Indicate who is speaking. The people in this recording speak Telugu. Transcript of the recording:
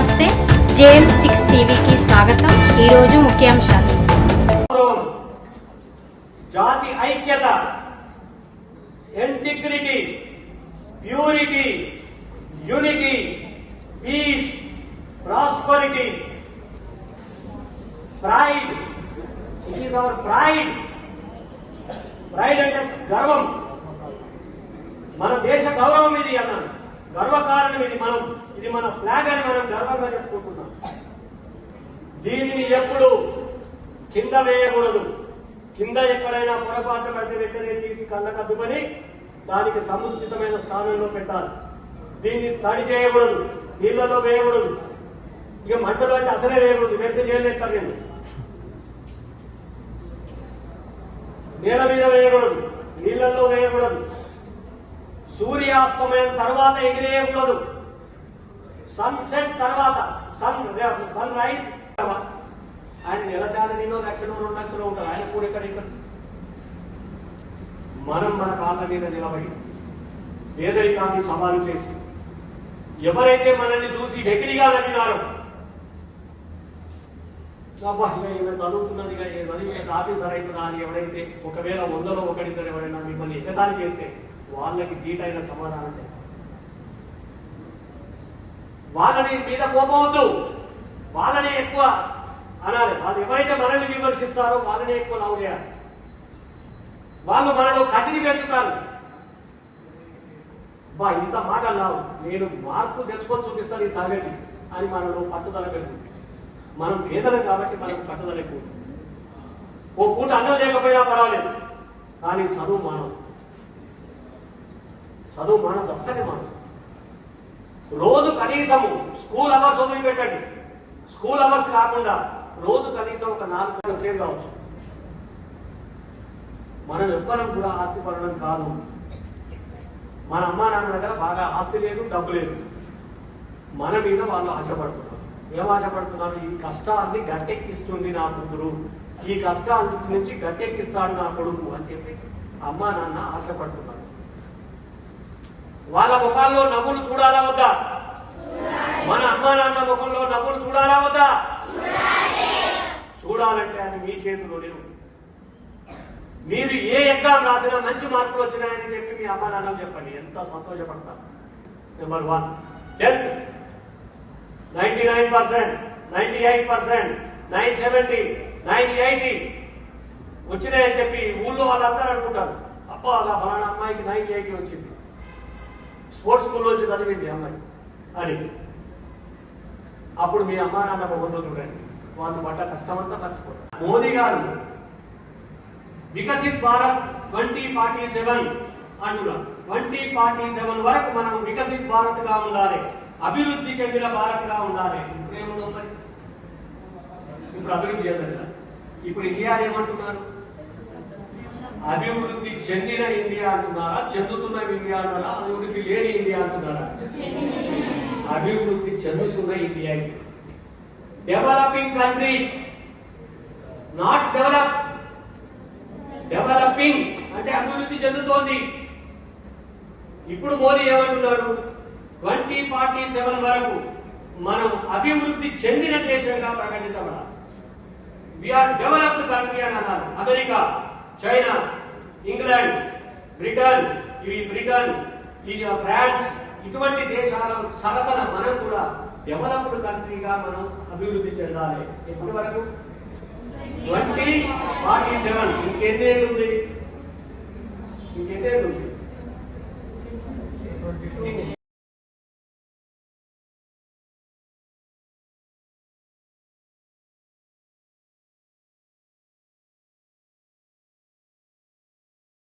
Speaker 1: నమస్తే, JM6 టీవీకి స్వాగతం. ఈరోజు ముఖ్యాంశాలు.
Speaker 2: జాతి ఐక్యత, integrity, purity, unity, peace, prosperity, pride. It is our pride. Pride అంటే గర్వం. మన దేశ గౌరవం ఇది అన్నాను. గర్వకారణం ఇది మన ఫ్లాగ్ అని మనం గర్వంగా చెప్పుకుంటున్నాం. దీనిని ఎప్పుడు కింద వేయకూడదు. కింద ఎక్కడైనా పొరపాటు పడితే వెంటనే తీసి కళ్ళకద్దుకొని దానికి సముచితమైన స్థానంలో పెట్టాలి. దీన్ని తడి చేయకూడదు, నీళ్లలో వేయకూడదు. ఇక మంటలో అంటే అసలే వేయకూడదు. వేస్తే చేయలేస్తారు. నేను నేల మీద వేయకూడదు, నీళ్లలో వేయకూడదు. సూర్యాస్తమయం తర్వాత ఎగిరేయకూడదు. సన్సెట్ తర్వాత, సన్ రైజ్. ఆయన నెలచాలనీలో 1,00,000 2,00,000 ఉంటారు. ఆయన కూడా ఇక్కడ మనం మన కాళ్ళ మీద నిలబడి పేదరికాన్ని సవాలు చేసి ఎవరైతే మనల్ని చూసి వెకిలిగా నవ్వినారో, చదువుతున్నది ఆఫీసర్ అవుతుందా అని ఎవరైతే ఒకవేళ 100లో 1 ఎవరైనా మిమ్మల్ని ఎగతాళి చేస్తే వాళ్ళకి దీటైన సమాధానం లేదు. వాళ్ళని మీద కోపవద్దు, వాళ్ళని ఎక్కువ అనాలి. వాళ్ళు ఎవరైతే మనల్ని విమర్శిస్తారో వాళ్ళని ఎక్కువ లవ్ చేయాలి. వాళ్ళు మనలో కసిని పెంచుతారు. ఇంత మాట లావు, నేను మార్పు తెచ్చుకొని చూపిస్తాను ఈ సంగతి అని మనలో పట్టుదల పెరుగుతుంది. మనం పేదలం కాబట్టి మనకు పట్టుదల ఎక్కువ. ఓ పూట అన్నం లేకపోయినా పర్వాలేదు, కానీ చదువు మానవు అస్సలే మానవు. రోజు కనీసము స్కూల్ అవర్స్ వదిలిపెట్టండి. స్కూల్ అవర్స్ కాకుండా రోజు కనీసం ఒక 4 గంటలు కావచ్చు. మనం ఎవ్వరం కూడా ఆస్తి పడడం కాదు. మన అమ్మా నాన్న దగ్గర బాగా ఆస్తి లేదు, డబ్బు లేదు. మన మీద వాళ్ళు ఆశపడుతున్నారు. ఏం ఆశపడుతున్నారు? ఈ కష్టాన్ని గట్టెక్కిస్తుంది నా కూతురు, ఈ కష్టాల నుంచి గట్టెక్కిస్తాడు నా కొడుకు అని చెప్పి అమ్మా నాన్న ఆశపడుతున్నారు. వాళ్ళ ముఖాల్లో నవ్వులు చూడాలా వద్దా? మన అమ్మా నాన్న ముఖంలో నవ్వులు చూడాలా వద్దా? చూడాలంటే అది మీ చేతిలో లేవు. మీరు ఏ ఎగ్జామ్ రాసినా మంచి మార్కులు వచ్చినాయని చెప్పి మీ అమ్మా నాన్నలు చెప్పండి, ఎంత సంతోషపడతారు. నెంబర్ 1, 10th 99%, 98%, 970, 980 వచ్చినాయని చెప్పి ఊళ్ళో వాళ్ళందరూ అనుకుంటారు, అబ్బా అలా ఫలానా అమ్మాయికి 980 వచ్చింది, స్పోర్ట్స్ స్కూల్లో వచ్చి చదివింది అమ్మాయి అని. అప్పుడు మీ అమ్మా నాన్న మొహంలో చూడండి, వాళ్ళు పడ్డ కష్టమంతా మర్చిపోతారు. మోదీ గారు వికసిత్ భారత్ 2047 అంటున్నారు. 2047 వరకు మనం వికసిత్ భారత్ గా ఉండాలి, అభివృద్ధి చెందిన భారత్ గా ఉండాలి. ఇప్పుడేముందో మరి, ఇప్పుడు అభివృద్ధి చెందాలి. ఇప్పుడు ఇండియా ఏమంటున్నారు? అభివృద్ధి చెందిన ఇండియా అంటున్నారా, చెందుతున్న ఇండియా అంటున్నారా, అభివృద్ధి లేని ఇండియా అంటున్నారా? అభివృద్ధి చెందుతున్న India. Developing country, not develop. Developing అంటే అభివృద్ధి చెందుతోంది. ఇప్పుడు మోదీ ఏమంటున్నారు? 2047 వరకు మనం అభివృద్ధి చెందిన దేశంగా ప్రకటించబడాలి. వీఆర్ డెవలప్డ్ కంట్రీ అని అన్నారు. America, China, England, Britain, France ఇటువంటి దేశాల సరసన మనం కూడా డెవలప్డ్ కంట్రీగా మనం అభివృద్ధి చెందాలి. ఎప్పటి వరకు? 2047. ఇంకెన్నేళ్ళు ఉంది?